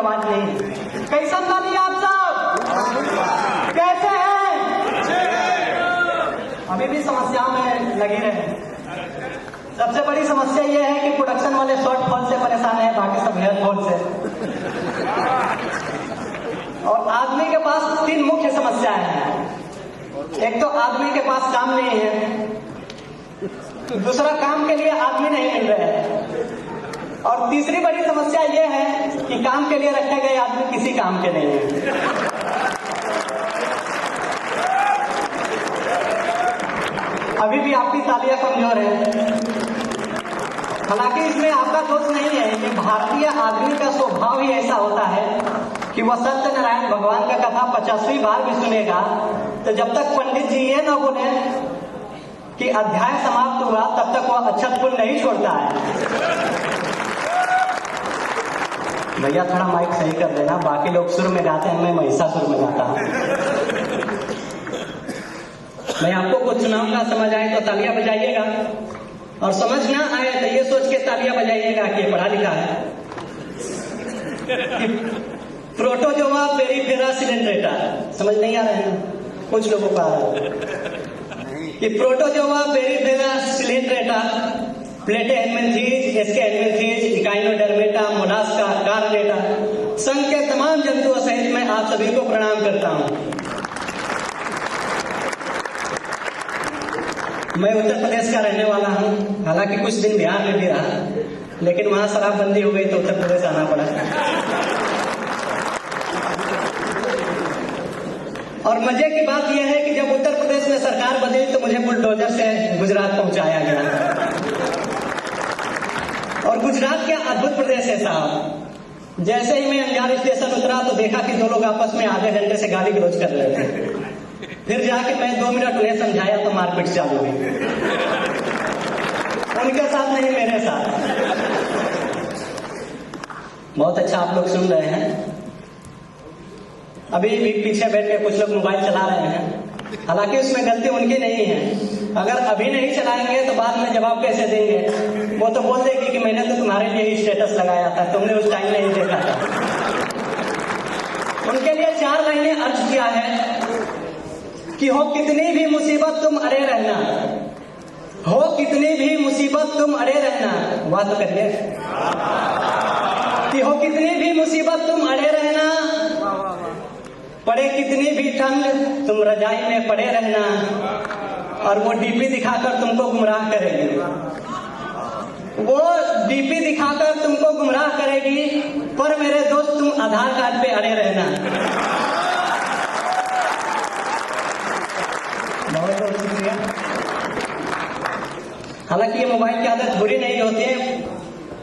आवाज नहीं है। कैसन बानी आप सब? कैसे हैं? अभी भी समस्या में लगे रहे। सबसे बड़ी समस्या यह है कि प्रोडक्शन वाले शॉर्टफॉल से परेशान है, बाकी सब हेयरफॉल से। और आदमी के पास 3 मुख्य समस्याएं हैं। एक तो आदमी के पास काम नहीं है, दूसरा काम के लिए आदमी नहीं मिल रहे हैं, और तीसरी बड़ी समस्या यह है कि काम के लिए रखे गए आदमी किसी काम के नहीं है। अभी भी आपकी तालियां कमजोर है। हालांकि इसमें आपका दोष नहीं है, ये भारतीय आदमी का स्वभाव ही ऐसा होता है कि वह सत्यनारायण भगवान का कथा 50वीं बार भी सुनेगा तो जब तक पंडित जी ये न बोले कि अध्याय समाप्त हुआ तब तक वह अक्षत फूल नहीं छोड़ता है। भैया थोड़ा माइक सही कर देना, बाकी लोग सुर में गाते हैं, मैं महिषासुर में गाता हूं। मैं आपको कुछ सुनाऊंगा, समझ आए तो तालियां बजाइएगा, और समझ ना आए तो ये सोच के तालियां बजाइएगा कि पढ़ा लिखा है। प्रोटोजोआ पेरीफेरा सिलेंड्रेटा, समझ नहीं आ रहा है कुछ लोगों का कि प्रोटोजोआ पेरीफेरा सिलेंड्रेटा, प्लेटे हेलमिन्थीज, एस्के हेलमिन्थीज, इकाइनोडर्मेटा, मोलास्का, कार्नेटा, संघ के तमाम जंतुओं सहित मैं आप सभी को प्रणाम करता हूं। मैं उत्तर प्रदेश का रहने वाला हूं, हालांकि कुछ दिन बिहार में भी रहा, लेकिन वहां शराबबंदी हो गई तो उत्तर प्रदेश आना पड़ा। और मजे की बात यह है कि जब उत्तर प्रदेश में सरकार बदली तो मुझे बुलडोजर से गुजरात पहुंचाया गया। और गुजरात क्या अद्भुत प्रदेश है साहब। जैसे ही मैं अंजार स्टेशन उतरा तो देखा कि 2 लोग आपस में आधे घंटे से गाली गलौज कर रहे थे। फिर जाके मैं 2 मिनट उन्हें समझाया तो मारपीट चालू हुई, उनके साथ नहीं मेरे साथ। बहुत अच्छा आप लोग सुन रहे हैं। अभी भी पीछे बैठ के कुछ लोग मोबाइल चला रहे हैं, हालांकि उसमें गलती उनकी नहीं है। अगर अभी नहीं चलाएंगे तो बाद में जवाब कैसे देंगे? वो तो बोल देगी कि मैंने तो तुम्हारे लिए ही स्टेटस लगाया था, तुमने उस टाइम नहीं देखा था। उनके लिए 4 लाइनें अर्ज किया है कि हो कितनी भी मुसीबत तुम अड़े रहना, हो कितनी भी मुसीबत तुम अड़े रहना, बात तो करिए कि हो कितनी भी मुसीबत तुम अड़े रहना, पड़े कितनी भी ठंड तुम रजाई में पड़े रहना, और वो डीपी दिखाकर तुमको गुमराह करेगी, वो डीपी दिखाकर तुमको गुमराह करेगी, पर मेरे दोस्त तुम आधार कार्ड पे अड़े रहना। बहुत बहुत शुक्रिया। हालांकि ये मोबाइल की आदत बुरी नहीं होती है,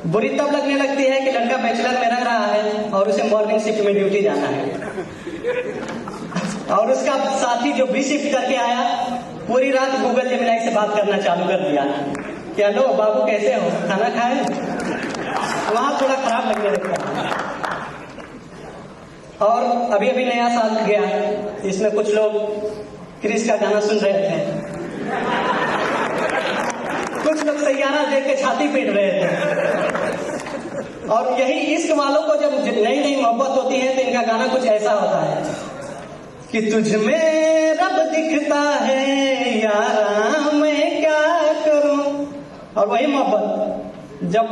बुरी तब लगने लगती है कि लड़का बैचलर में रह रहा है और उसे मॉर्निंग शिफ्ट में ड्यूटी जाना है, और उसका साथी जो भी शिफ्ट करके आया पूरी रात गूगल जेमिनी से बात करना चालू कर दिया कि हेलो बाबू कैसे हो, खाना खाए? वहां थोड़ा खराब लगने लगता है। और अभी अभी नया साल गया, इसमें कुछ लोग क्रिस का गाना सुन रहे थे, कुछ लोग सैयारा देख के छाती पीट रहे थे। और यही इश्क वालों को जब नई नई मोहब्बत होती है तो इनका गाना कुछ ऐसा होता है कि तुझ में रब दिखता है यारा मैं क्या करूं। और वही मोहब्बत जब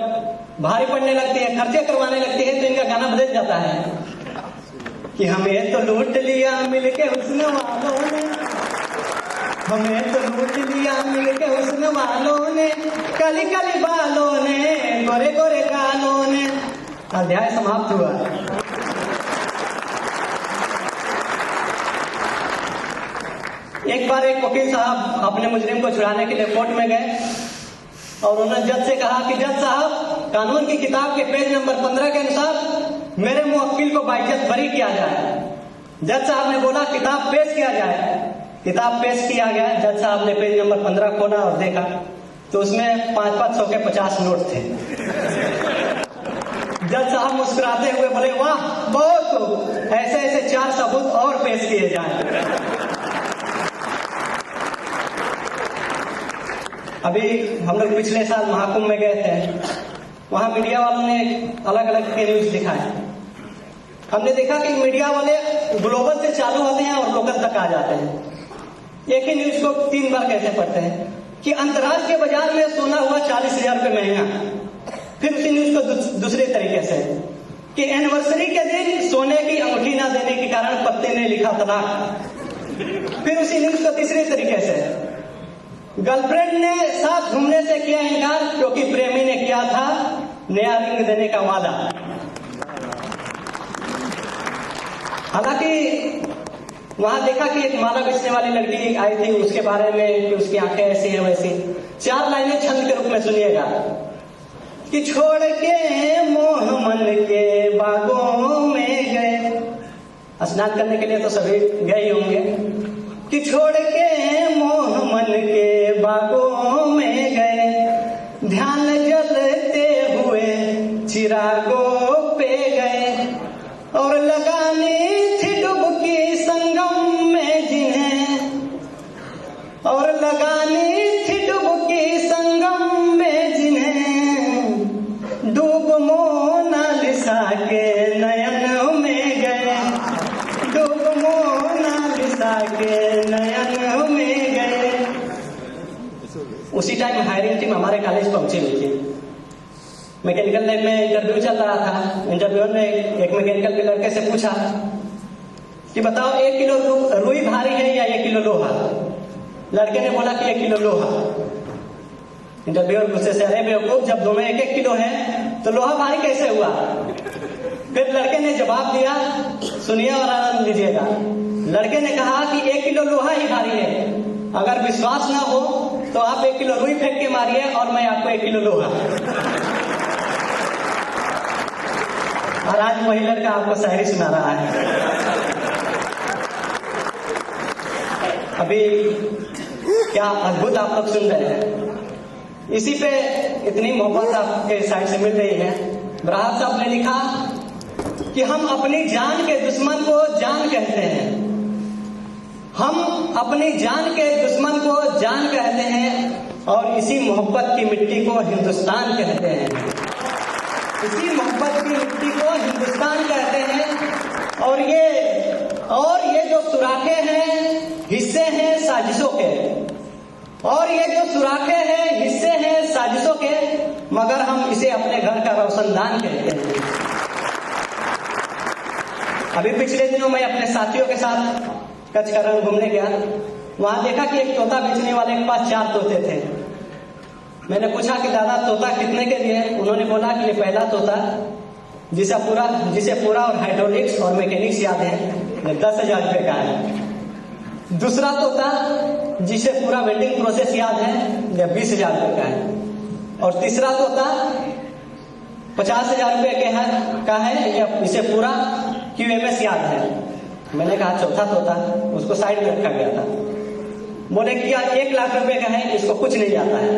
भारी पड़ने लगती है, खर्चे करवाने लगती है, तो इनका गाना बदल जाता है कि हमें तो लूट लिया मिलके हुस्न वालों ने, हमें तो लूट लिया मिलके हुस्न वालों ने, काली काली बालों ने, गोरे गोरे गालों ने। अध्याय समाप्त हुआ। एक बार एक वकील साहब अपने मुजरिम को छुड़ाने के लिए कोर्ट में गए और उन्होंने जज से कहा कि जज साहब, कानून की किताब के पेज नंबर 15 के अनुसार मेरे मुवक्किल को बाइज्जत बरी किया जाए। जज साहब ने बोला किताब पेश किया जाए। किताब पेश किया गया। जज साहब ने पेज नंबर 15 खोला और देखा तो उसमें 500 के 50 नोट थे। जज साहब मुस्कुराते हुए बोले वाह बहुत खूब, ऐसे ऐसे 4 सबूत और पेश किए जाएं। अभी हम लोग पिछले साल महाकुंभ में गए थे, वहां मीडिया वालों ने अलग अलग के न्यूज दिखाए। हमने देखा कि मीडिया वाले ग्लोबल से चालू होते हैं और लोकल तक आ जाते हैं। एक ही न्यूज को 3 बार कैसे पढ़ते हैं कि अंतर्राष्ट्रीय बाजार में सोना हुआ 40,000 रुपये महंगा। फिर उसी न्यूज को दूसरे तरीके से कि एनिवर्सरी के दिन सोने की अंगूठी ना देने के कारण पति ने लिखा तलाक। फिर उसी न्यूज को तीसरे तरीके से गर्लफ्रेंड ने साथ घूमने से किया इनकार क्योंकि प्रेमी ने किया था नया रिंग देने का वादा। हालांकि वहां देखा कि एक माला बेचने वाली लड़की आई थी, उसके बारे में कि उसकी आंखें ऐसी हैं वैसी। 4 लाइनें छंद के रूप में सुनिएगा कि छोड़ के मोह मन के बागों में गए, स्नान करने के लिए तो सभी गए ही होंगे, कि छोड़ के मोह मन के बागों में गए, ध्यान जलते हुए चिरागों पे गए, और लगानी थी डुबकी संगम में जिन्हें, और लगानी थी डुबकी संगम में जिन्हें, डूब मोनालिसा के नयन में गए, डूब मोनालिसा के नयन में गए। उसी टाइम हायरिंग टीम हमारे कॉलेज पहुंची हुई थी। मैकेनिकल लैब में इंटरव्यू चल रहा था। इंटरव्यूअर ने एक मैकेनिकल के लड़के से पूछा कि बताओ 1 किलो रुई भारी है या 1 किलो लोहा? लड़के ने बोला कि 1 किलो लोहा। इंटरव्यूअर गुस्से से, अरे बेवकूफ, जब दोनों 1-1 किलो है तो लोहा भारी कैसे हुआ? फिर लड़के ने जवाब दिया, सुनिए और आनंद लीजिएगा। लड़के ने कहा कि 1 किलो लोहा ही भारी है, अगर विश्वास ना हो तो आप 1 किलो रुई फेंक के मारिए और मैं आपको 1 किलो लोहा। और आज वही लड़का आपको शायरी सुना रहा है। अभी क्या अद्भुत आप लोग सुन रहे हैं। इसी पे इतनी मोहब्बत आपके साइड से मिल रही है। राहत साहब ने लिखा कि हम अपनी जान के दुश्मन को जान कहते हैं, हम अपनी जान के दुश्मन को जान कहते हैं, और इसी मोहब्बत की मिट्टी को हिंदुस्तान कहते हैं। इसी मोहब्बत की मिट्टी को हिंदुस्तान कहते हैं। और ये जो सुराखे हैं हिस्से हैं साजिशों के, और ये जो सुराखे हैं हिस्से हैं साजिशों के, मगर हम इसे अपने घर का रोशनदान कहते हैं। अभी पिछले दिनों मैं अपने साथियों के साथ कच्छ का रण घूमने गया। वहां देखा कि एक तोता बेचने वाले के पास 4 तोते थे। मैंने पूछा कि दादा तोता कितने के लिए? उन्होंने बोला कि ये पहला तोता जिसे पूरा और हाइड्रोलिक्स और मैकेनिक्स याद है, 10,000 रुपये का है। दूसरा तोता जिसे पूरा वेल्डिंग प्रोसेस याद है, यह 20,000 रुपये का है। और तीसरा तोता 50,000 रुपये का है, यह इसे पूरा QMS याद है। मैंने कहा चौथा तोता, उसको साइड में रखा गया था। बोले कि 1 लाख रुपए का है, इसको कुछ नहीं आता है।